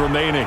remaining.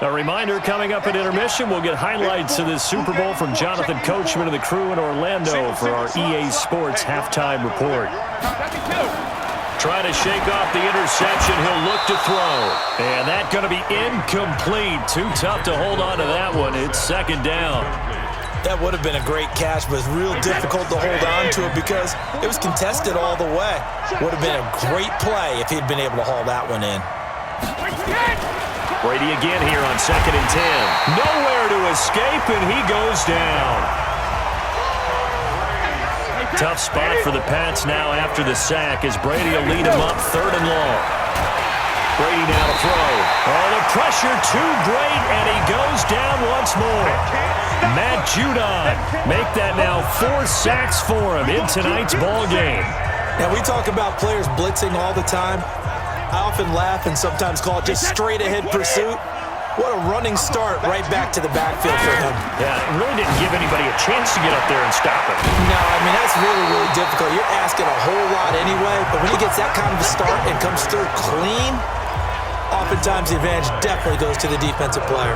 A reminder, coming up at intermission, we'll get highlights of this Super Bowl from Jonathan Coachman and the crew in Orlando for our EA Sports halftime report. Trying to shake off the interception. He'll look to throw. And that's going to be incomplete. Too tough to hold on to that one. It's second down. That would have been a great catch, but it's real difficult to hold on to it because it was contested all the way. Would have been a great play if he'd been able to haul that one in. Brady again here on 2nd and 10. Nowhere to escape, and he goes down. Tough spot for the Pats now after the sack as Brady will lead him up 3rd and long. Brady now to throw. Oh, the pressure too great, and he goes down once more. Matt Judon make that now 4 sacks for him in tonight's ball game. Now, we talk about players blitzing all the time. I often laugh and sometimes call it just straight-ahead pursuit. What a running start right back to the backfield for him. Yeah, it really didn't give anybody a chance to get up there and stop him. No, I mean, that's really, really difficult. You're asking a whole lot anyway, but when he gets that kind of a start and comes through clean, oftentimes the advantage definitely goes to the defensive player.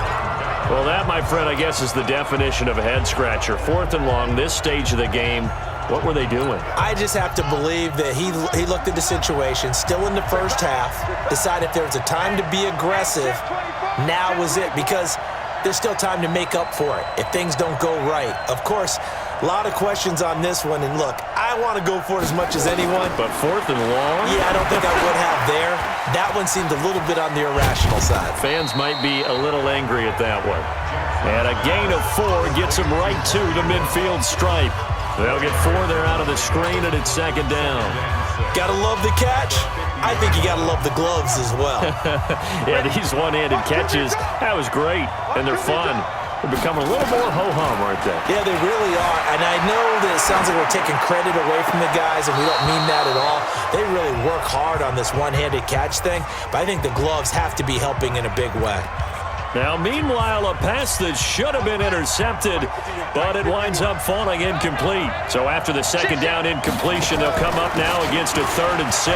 Well, that, my friend, I guess is the definition of a head-scratcher. 4th and long, this stage of the game. What were they doing? I just have to believe that he looked at the situation, still in the first half, decided if there was a time to be aggressive, now was it, because there's still time to make up for it if things don't go right. Of course, a lot of questions on this one, and look, I want to go for it as much as anyone. But 4th and long? Yeah, I don't think I would have there. That one seemed a little bit on the irrational side. Fans might be a little angry at that one. And a gain of 4 gets him right to the midfield stripe. They'll get 4 there out of the screen, and it's 2nd down. Gotta love the catch. I think you gotta love the gloves as well. Yeah, these one-handed catches, that was great, and they're fun. They're becoming a little more ho-hum, aren't they? Yeah, they really are, and I know that it sounds like we're taking credit away from the guys, and we don't mean that at all. They really work hard on this one-handed catch thing, but I think the gloves have to be helping in a big way. Now, meanwhile, a pass that should have been intercepted, but it winds up falling incomplete. So after the 2nd down incompletion, they'll come up now against a 3rd and 6.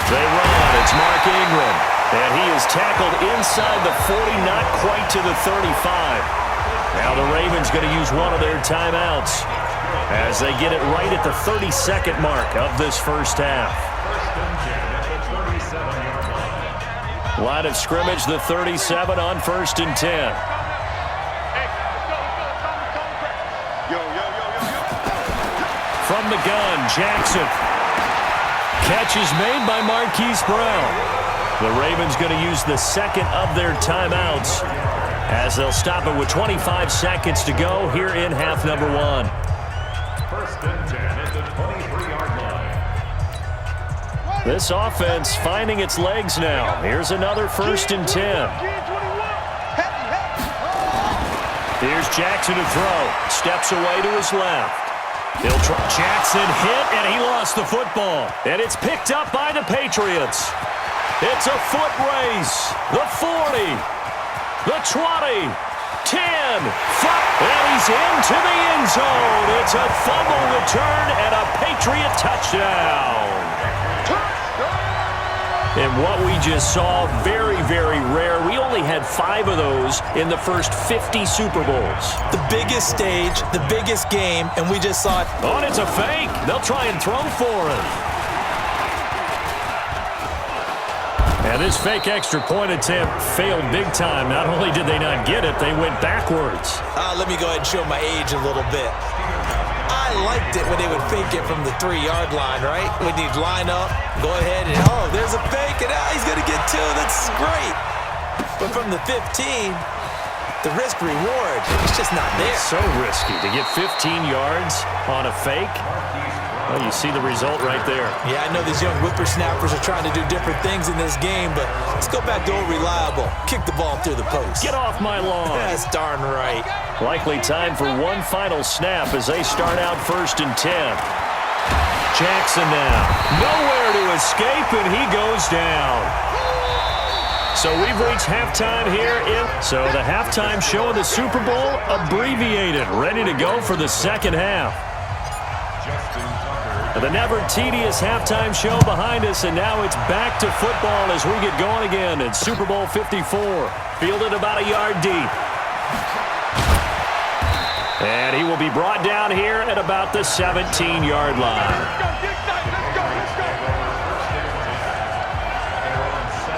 They run. It's Mark Ingram. And he is tackled inside the 40, not quite to the 35. Now the Ravens going to use one of their timeouts as they get it right at the 32nd mark of this first half. Line of scrimmage, the 37 on 1st and 10. From the gun, Jackson. Catch is made by Marquise Brown. The Ravens going to use the 2nd of their timeouts as they'll stop it with 25 seconds to go here in half number 1. 1st and 10 at the 23-yard line. This offense finding its legs now. Here's another 1st and 10. Here's Jackson to throw. Steps away to his left. He'll try. Jackson hit, and he lost the football. And it's picked up by the Patriots. It's a foot race. The 40. The 20. 10. And he's into the end zone. It's a fumble return and a Patriot touchdown. And what we just saw, very, very rare. We only had 5 of those in the first 50 Super Bowls. The biggest stage, the biggest game, and we just saw it. Oh, and it's a fake. They'll try and throw for him. And this fake extra point attempt failed big time. Not only did they not get it, they went backwards. Let me go ahead and show my age a little bit. I liked it when they would fake it from the 3-yard line, right? When you'd line up, go ahead and, oh, there's a fake, and he's going to get 2. That's great. But from the 15, the risk-reward, it's just not there. It's so risky to get 15 yards on a fake. Well, you see the result right there. Yeah, I know these young whippersnappers are trying to do different things in this game, but let's go back to old reliable. Kick the ball through the post. Get off my lawn. That's darn right. Likely time for one final snap as they start out 1st and 10. Jackson now. Nowhere to escape, and he goes down. So we've reached halftime here. So the halftime show of the Super Bowl abbreviated, ready to go for the second half. The never-tedious halftime show behind us, and now it's back to football as we get going again in Super Bowl 54. Fielded about a yard deep. And he will be brought down here at about the 17-yard line.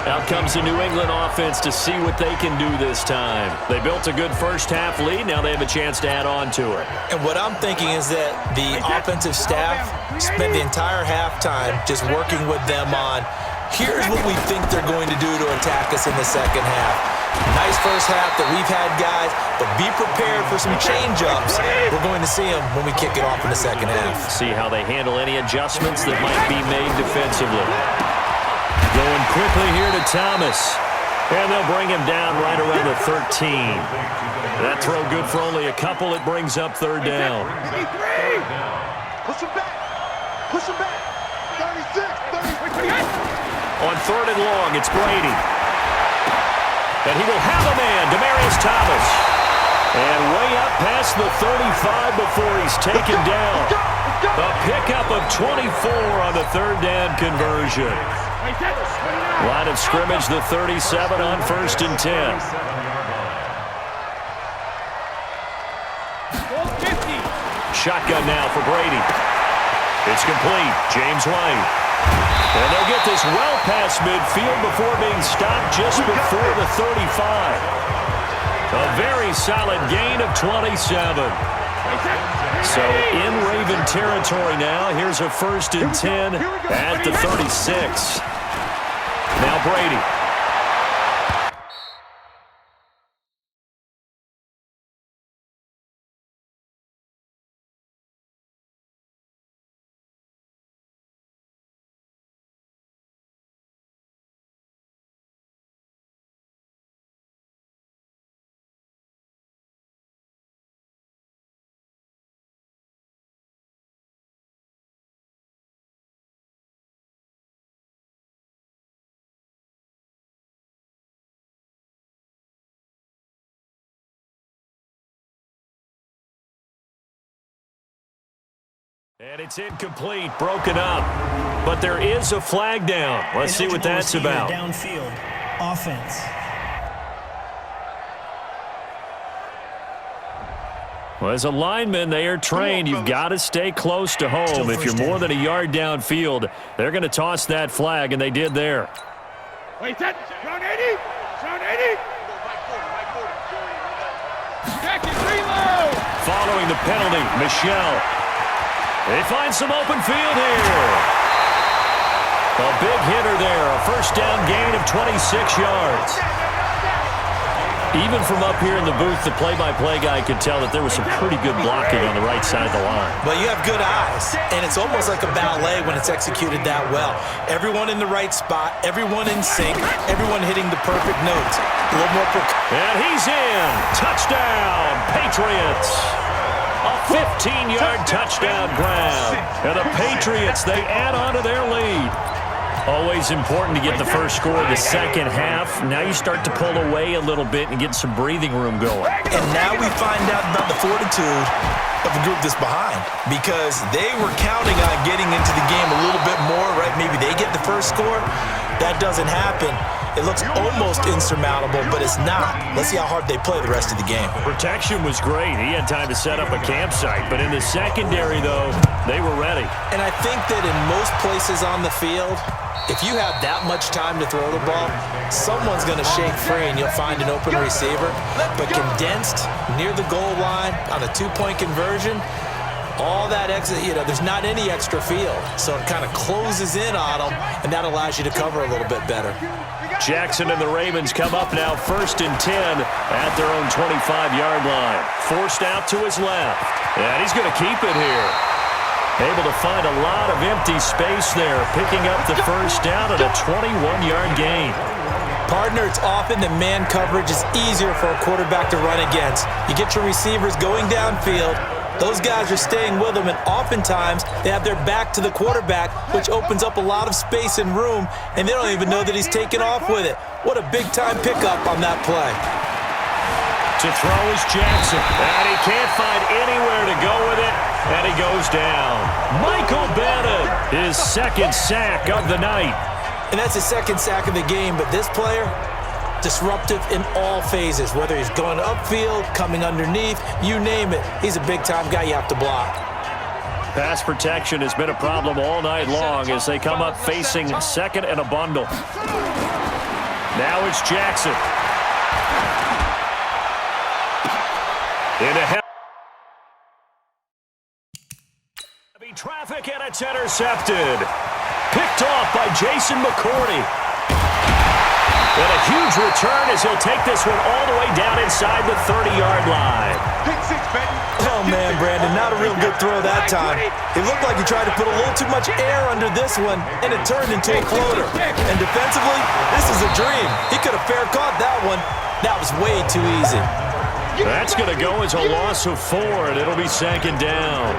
Out comes the New England offense to see what they can do this time. They built a good first-half lead. Now they have a chance to add on to it. And what I'm thinking is that the offensive staff spent the entire halftime just working with them on, here's what we think they're going to do to attack us in the second half. Nice first half that we've had, guys, but be prepared for some change-ups. We're going to see them when we kick it off in the second half. See how they handle any adjustments that might be made defensively. Going quickly here to Thomas. And they'll bring him down right around the 13. That throw good for only a couple. It brings up 3rd down. Push him back. Push him back. 36, 36. On 3rd and long, it's Brady. And he will have a man, Demaryius Thomas. And way up past the 35 before he's taken down. A pickup of 24 on the 3rd down conversion. Line of scrimmage, the 37 on 1st and 10. Shotgun now for Brady. It's complete. James White. And they'll get this well past midfield before being stopped just before the 35. A very solid gain of 27. So in Raven territory now. Here's a 1st and 10 at the 36. Now Brady. And it's incomplete, broken up. But there is a flag down. Let's see what that's about. Downfield, offense. Well, as a lineman, they are trained. You've got to stay close to home. If you're more than a yard downfield, they're going to toss that flag, and they did there. Wait, that. Round 80. Round 80. Jackson, reload. Following the penalty, Michelle. They find some open field here. A big hitter there. A 1st down gain of 26 yards. Even from up here in the booth, the play-by-play guy could tell that there was some pretty good blocking on the right side of the line. Well, you have good eyes, and it's almost like a ballet when it's executed that well. Everyone in the right spot, everyone in sync, everyone hitting the perfect notes. A little more and he's in. Touchdown, Patriots. A 15-yard touchdown grab. And the Patriots, they add on to their lead. Always important to get the first score of the second half. Now you start to pull away a little bit and get some breathing room going. And now we find out about the fortitude of a group that's behind, because they were counting on getting into the game a little bit more, right? Maybe they get the first score. That doesn't happen. It looks almost insurmountable, but it's not. Let's see how hard they play the rest of the game. Protection was great. He had time to set up a campsite. But in the secondary, though, they were ready. And I think that in most places on the field, if you have that much time to throw the ball, someone's going to shake free and you'll find an open receiver. But condensed near the goal line on a two-point conversion, all that exit, there's not any extra field. So it kind of closes in on them, and that allows you to cover a little bit better. Jackson and the Ravens come up now 1st and 10 at their own 25-yard line. Forced out to his left. And he's going to keep it here. Able to find a lot of empty space there, picking up the first down at a 21-yard gain. Partner, it's often that man coverage is easier for a quarterback to run against. You get your receivers going downfield. Those guys are staying with him, and oftentimes they have their back to the quarterback, which opens up a lot of space and room, and they don't even know that he's taken off with it. What a big-time pickup on that play. To throw is Jackson, and he can't find anywhere to go with it, and he goes down. Michael Bennett, his second sack of the night. And that's his second sack of the game, but this player, disruptive in all phases, whether he's going upfield, coming underneath, you name it. He's a big-time guy you have to block. Pass protection has been a problem all night long as they come up facing second and a bundle. Now it's Jackson. In a heavy traffic, and it's intercepted. Picked off by Jason McCourty. And a huge return as he'll take this one all the way down inside the 30-yard line. Oh, man, Brandon, not a real good throw that time. It looked like he tried to put a little too much air under this one, and it turned into a floater. And defensively, this is a dream. He could have fair caught that one. That was way too easy. That's going to go as a loss of 4, and it'll be second down.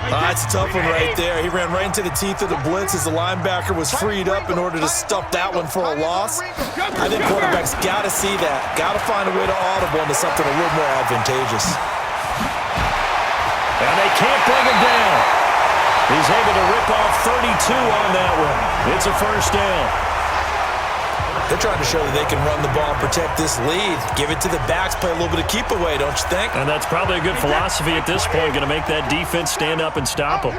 That's a tough one right there. He ran right into the teeth of the blitz as the linebacker was freed up in order to stuff that one for a loss. I think quarterbacks got to see that. Got to find a way to audible into something a little more advantageous. And they can't bring him down. He's able to rip off 32 on that one. It's a first down. They're trying to show that they can run the ball and protect this lead. Give it to the backs, play a little bit of keep away, don't you think? And that's probably a good philosophy at this point, going to make that defense stand up and stop them.